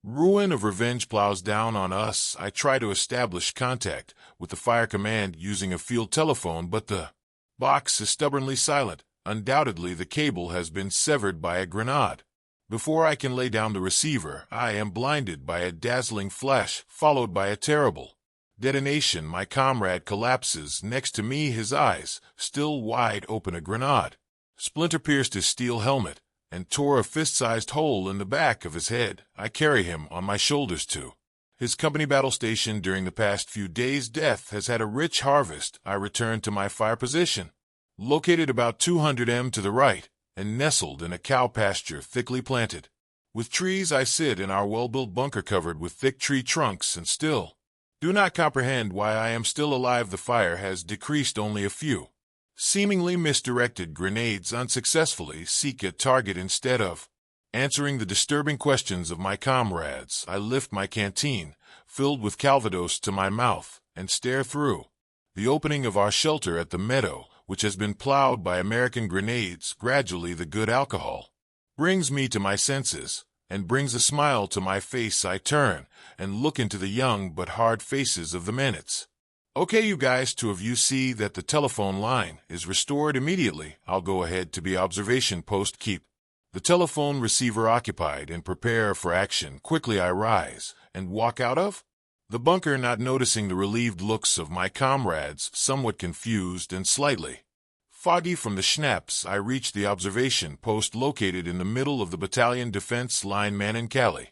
ruin of revenge plows down on us. I try to establish contact with the fire command using a field telephone, but the box is stubbornly silent. Undoubtedly, the cable has been severed by a grenade. Before I can lay down the receiver, I am blinded by a dazzling flash, followed by a terrible detonation. My comrade collapses next to me, his eyes still wide open. A grenade splinter pierced his steel helmet and tore a fist-sized hole in the back of his head. I carry him on my shoulders to his company battle station. During the past few days, death has had a rich harvest. I return to my fire position, located about 200 m to the right and nestled in a cow pasture thickly planted with trees. I sit in our well-built bunker covered with thick tree trunks and still do not comprehend why I am still alive. The fire has decreased. Only a few seemingly misdirected grenades unsuccessfully seek a target. Instead of answering the disturbing questions of my comrades, I lift my canteen, filled with Calvados, to my mouth and stare through the opening of our shelter at the meadow, which has been plowed by American grenades. Gradually, the good alcohol brings me to my senses and brings a smile to my face. I turn and look into the young but hard faces of the men. It's okay, you guys. Two of you see that the telephone line is restored immediately. I'll go ahead to the observation post. Keep the telephone receiver occupied and prepare for action. Quickly I rise and walk out of the bunker, not noticing the relieved looks of my comrades, somewhat confused and slightly foggy from the schnapps. I reach the observation post located in the middle of the battalion defense line. Monumental.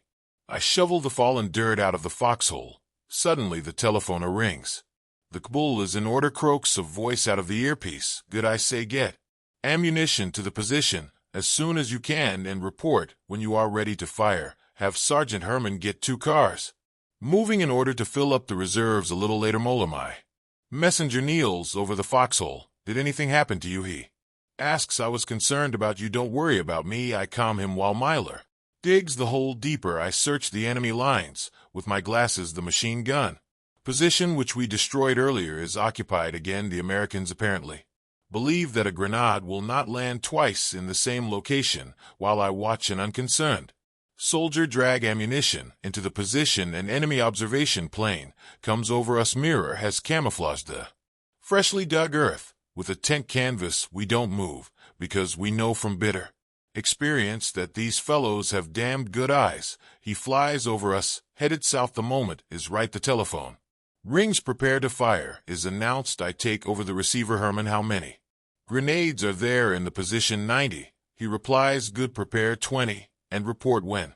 I shovel the fallen dirt out of the foxhole. Suddenly the telephone rings. The cabal is in order. Croaks a voice out of the earpiece. Good, I say. Get ammunition to the position as soon as you can and report when you are ready to fire. Have Sergeant Herman get 2 cars moving in order to fill up the reserves. A little later, Molomai messenger kneels over the foxhole. Did anything happen to you? He asks. I was concerned about you. Don't worry about me. I calm him while Myler digs the hole deeper. I search the enemy lines with my glasses. The machine gun position which we destroyed earlier is occupied again. The Americans apparently believe that a grenade will not land twice in the same location. While I watch, an unconcerned soldier drag ammunition into the position. An enemy observation plane comes over us. Mirror has camouflaged the freshly dug earth With a tent canvas, we don't move, because we know from bitter experience that these fellows have damned good eyes. He flies over us, headed south. The moment is right. The telephone rings. Prepare to fire is announced. I take over the receiver. Herman, how many grenades are there in the position? 90. He replies, good. Prepare 20, and report when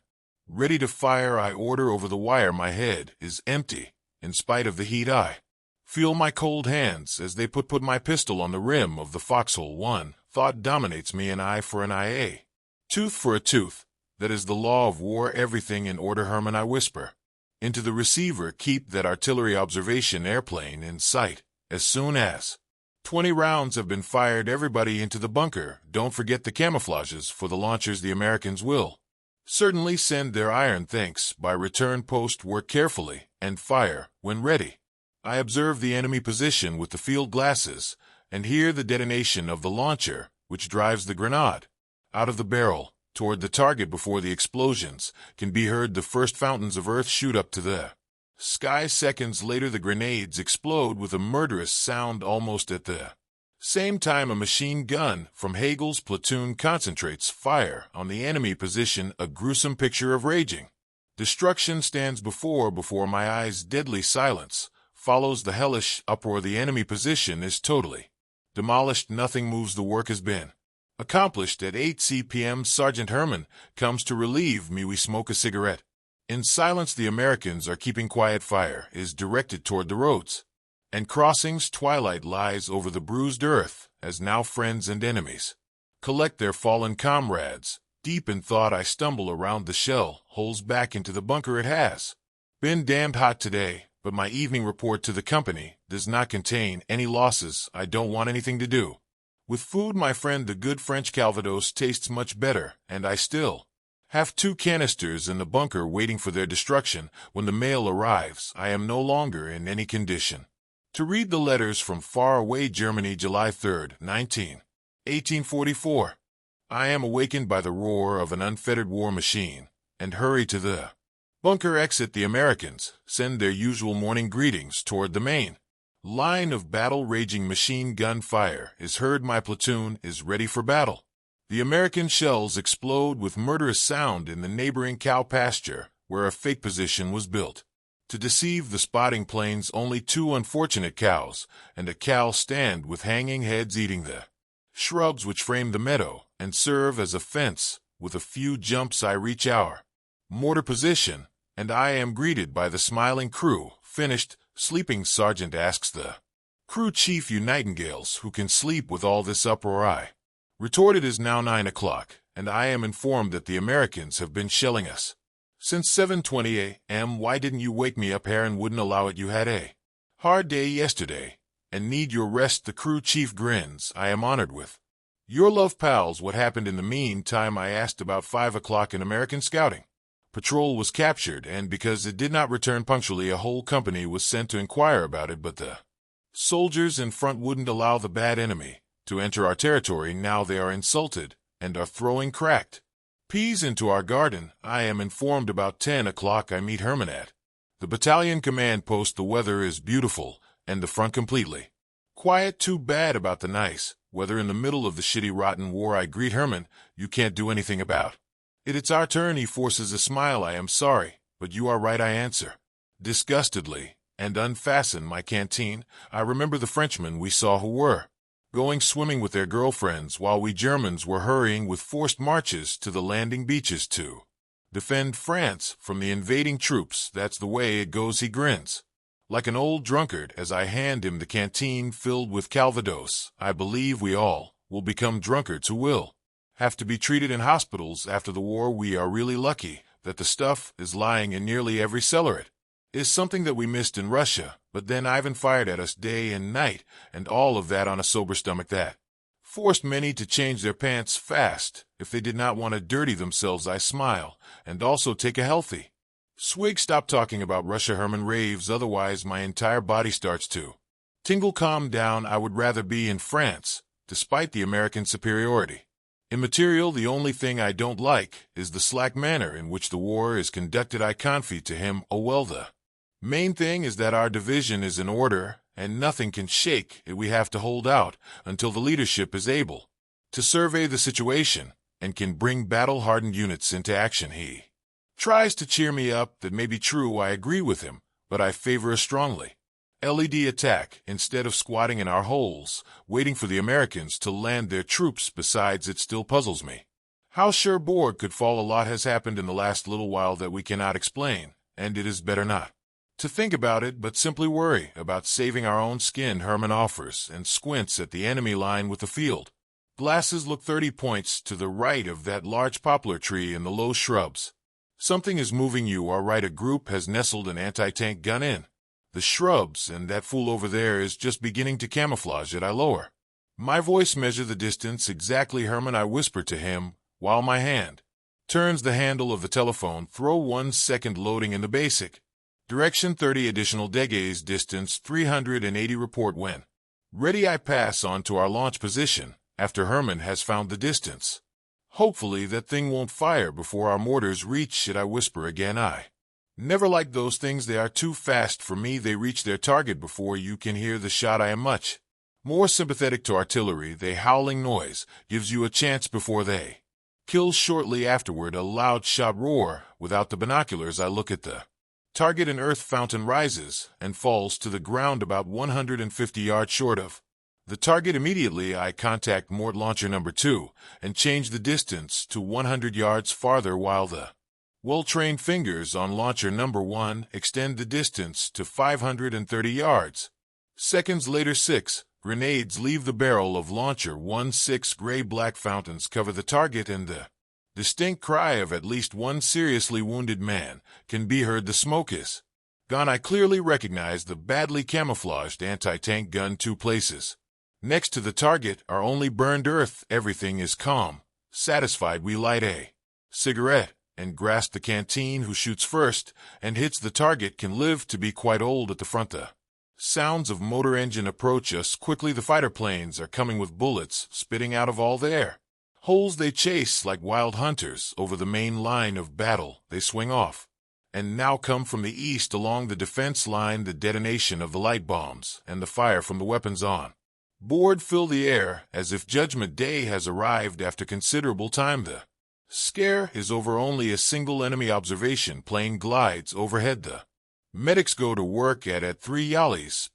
ready to fire. I order over the wire. My head is empty. In spite of the heat, I feel my cold hands as they put my pistol on the rim of the foxhole. One thought dominates me: an eye for an eye, a tooth for a tooth. That is the law of war. Everything in order, Herman, I whisper into the receiver. Keep that artillery observation airplane in sight. As soon as 20 rounds have been fired, everybody into the bunker. Don't forget the camouflages for the launchers. The Americans will certainly send their iron. Thanks. By return post, work carefully and fire when ready. I observe the enemy position with the field glasses and hear the detonation of the launcher, which drives the grenade out of the barrel toward the target. Before the explosions can be heard, the first fountains of earth shoot up to the sky. Seconds later, the grenades explode with a murderous sound. Almost at the same time, a machine gun from Hagel's platoon concentrates fire on the enemy position. A gruesome picture of raging destruction stands before my eyes. Deadly silence follows the hellish uproar. The enemy position is totally demolished. Nothing moves. The work has been accomplished. At 8 p.m., Sergeant Herman comes to relieve me. We smoke a cigarette in silence. The Americans are keeping quiet. Fire is directed toward the roads and crossings. Twilight lies over the bruised earth as now friends and enemies collect their fallen comrades. Deep in thought, I stumble around the shell holes back into the bunker. It has been damned hot today, but my evening report to the company does not contain any losses. I don't want anything to do with food, my friend. The good French Calvados tastes much better, and I still have 2 canisters in the bunker waiting for their destruction. When the mail arrives, I am no longer in any condition to read the letters from far away Germany. July 3rd, 1844. I am awakened by the roar of an unfettered war machine and hurry to the bunker exit. The Americans send their usual morning greetings toward the main line of battle. Raging machine gun fire is heard. My platoon is ready for battle. The American shells explode with murderous sound in the neighboring cow pasture, where a fake position was built to deceive the spotting planes. Only 2 unfortunate cows and a cow stand with hanging heads, eating the shrubs which frame the meadow and serve as a fence. With a few jumps, I reach our mortar position, and I am greeted by the smiling crew. Finished sleeping? Sergeant asks the crew chief. You nightingales, who can sleep with all this uproar? I retort, it is now 9 o'clock, and I am informed that the Americans have been shelling us since 7:20 a.m. Why didn't you wake me up? Heron wouldn't allow it. You had a hard day yesterday and need your rest. The crew chief grins. I am honored with your love, pals. What happened in the meantime? I asked. About 5 o'clock, an American scouting patrol was captured, and because it did not return punctually, a whole company was sent to inquire about it. But the soldiers in front wouldn't allow the bad enemy to enter our territory. Now they are insulted and are throwing cracked peas into our garden. I am informed about 10 o'clock. I meet Herman at the battalion command post. The weather is beautiful and the front completely quiet. Too bad about the nice weather in the middle of the shitty rotten war. I greet Herman. You can't do anything about it. It's our turn. He forces a smile. I am sorry, but you are right, I answer disgustedly, and unfasten my canteen. I remember the Frenchmen we saw who were going swimming with their girlfriends, while we Germans were hurrying with forced marches to the landing beaches to defend France from the invading troops. That's the way it goes. He grins like an old drunkard as I hand him the canteen filled with Calvados. I believe we all will become drunkards who will have to be treated in hospitals after the war. We are really lucky that the stuff is lying in nearly every cellar. It is something that we missed in Russia, but then Ivan fired at us day and night, and all of that on a sober stomach. That forced many to change their pants fast if they did not want to dirty themselves. I smile and also take a healthy swig. Stop talking about Russia, Herman raves, otherwise my entire body starts to tingle. Calm down. I would rather be in France, despite the American superiority in material. The only thing I don't like is the slack manner in which the war is conducted. I confide to him, oh well, the main thing is that our division is in order and nothing can shake it. We have to hold out until the leadership is able to survey the situation and can bring battle-hardened units into action. He tries to cheer me up. That may be true, I agree with him, but I favor a strongly LED attack instead of squatting in our holes, waiting for the Americans to land their troops. Besides, it still puzzles me how Cherbourg could fall. A lot has happened in the last little while that we cannot explain, and it is better not to think about it, but simply worry about saving our own skin. Herman offers and squints at the enemy line with the field glasses. Look 30 points to the right of that large poplar tree in the low shrubs. Something is moving. You are right. A group has nestled an anti-tank gun in the shrubs, and that fool over there is just beginning to camouflage it. I lower my voice, measure the distance exactly. Herman, I whisper to him while my hand turns the handle of the telephone. Throw 1 second. Loading in the basic direction. 30 additional degrees. Distance 380. Report when ready. I pass on to our launch position after Herman has found the distance. Hopefully that thing won't fire before our mortars reach it. I whisper again. I never like those things. They are too fast for me. They reach their target before you can hear the shot. I am much more sympathetic to artillery. The howling noise gives you a chance before they kill. Shortly afterward, a loud shot roar. Without the binoculars, I look at the target. An earth fountain rises and falls to the ground about 150 yards short of the target. Immediately, I contact Mort launcher number 2 and change the distance to 100 yards farther, while the well-trained fingers on launcher number 1 extend the distance to 530 yards. Seconds later, 6 grenades leave the barrel of launcher 1. 6 gray-black fountains cover the target, and the distinct cry of at least one seriously wounded man can be heard. The smoke is gone. I clearly recognize the badly camouflaged anti-tank gun. 2 places next to the target are only burned earth. Everything is calm. Satisfied, we light a cigarette and grasp the canteen. Who shoots first and hits the target can live to be quite old. At the front, the sounds of motor engine approach us quickly. The fighter planes are coming with bullets spitting out of all their holes. They chase like wild hunters over the main line of battle. They swing off and now come from the east along the defense line. The detonation of the light bombs and the fire from the weapons on board fill the air as if Judgment Day has arrived after considerable time. The scare is over. Only a single enemy observation plane glides overhead. The medics go to work at 3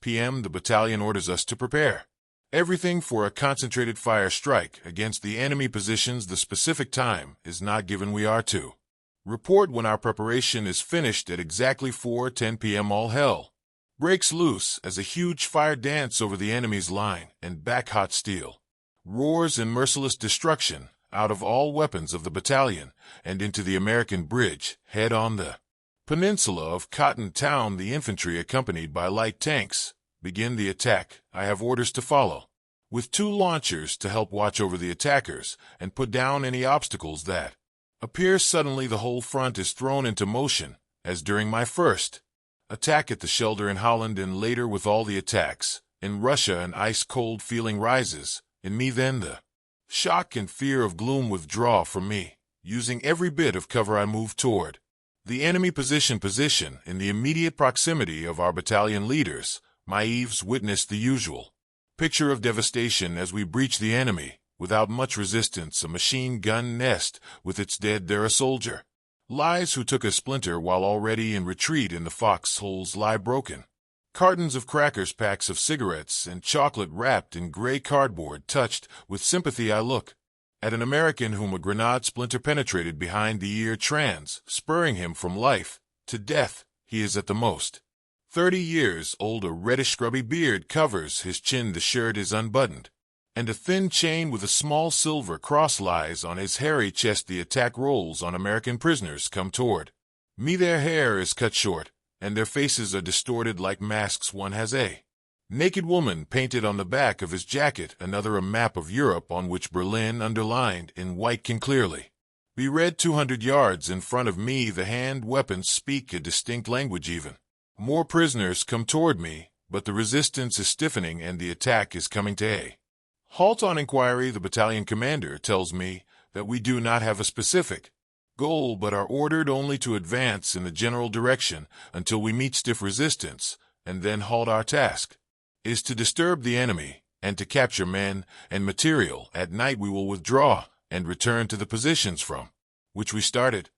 p.m. The battalion orders us to prepare everything for a concentrated fire strike against the enemy positions. The specific time is not given. We are to report when our preparation is finished at exactly 4:10 p.m. All hell breaks loose as a huge fire dance over the enemy's line, and back hot steel roars in merciless destruction out of all weapons of the battalion and into the American bridge head on the peninsula of Cotton Town. The infantry, accompanied by light tanks, begin the attack. I have orders to follow with 2 launchers to help watch over the attackers and put down any obstacles that appear. Suddenly the whole front is thrown into motion, as during my first attack at the shelter in Holland, and later with all the attacks in Russia. An ice-cold feeling rises in me. Then the shock and fear of gloom withdraw from me. Using every bit of cover, I move toward the enemy position in the immediate proximity of our battalion leaders. My eaves witness the usual picture of devastation as we breach the enemy without much resistance. A machine gun nest with its dead there. A soldier lies who took a splinter while already in retreat. In the foxholes lie broken cartons of crackers, packs of cigarettes, and chocolate wrapped in gray cardboard. Touched with sympathy, I look at an American whom a grenade splinter penetrated behind the ear, spurring him from life to death. He is at the most 30 years old. A reddish scrubby beard covers his chin. The shirt is unbuttoned, and a thin chain with a small silver cross lies on his hairy chest. The attack rolls on. American prisoners come toward me. Their hair is cut short, and their faces are distorted like masks. One has a naked woman painted on the back of his jacket, another a map of Europe on which Berlin, underlined in white, can clearly be read. 200 yards in front of me, the hand weapons speak a distinct language. Even more prisoners come toward me, but the resistance is stiffening and the attack is coming to a halt. On inquiry, the battalion commander tells me that we do not have a specific goal, but are ordered only to advance in the general direction until we meet stiff resistance and then halt. Our task is to disturb the enemy and to capture men and material. At night we will withdraw and return to the positions from which we started.